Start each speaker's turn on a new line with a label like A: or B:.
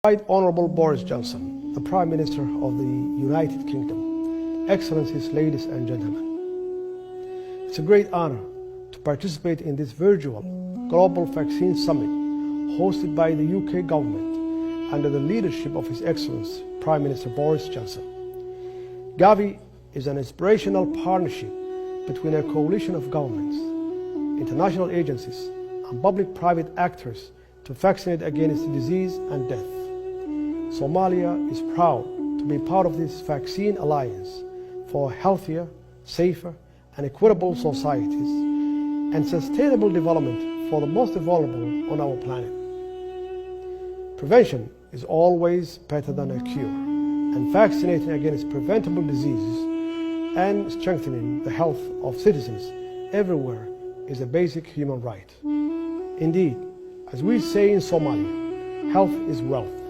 A: Right Honourable Boris Johnson, the Prime Minister of the United Kingdom, Excellencies, ladies and gentlemen. It's a great honour to participate in this virtual Global Vaccine Summit hosted by the UK government under the leadership of His Excellency Prime Minister Boris Johnson. Gavi is an inspirational partnership between a coalition of governments, international agencies and public-private actors to vaccinate against disease and death. Somalia is proud to be part of this vaccine alliance for healthier, safer and equitable societies and sustainable development for the most vulnerable on our planet. Prevention is always better than a cure, and vaccinating against preventable diseases and strengthening the health of citizens everywhere is a basic human right. Indeed, as we say in Somalia, health is wealth.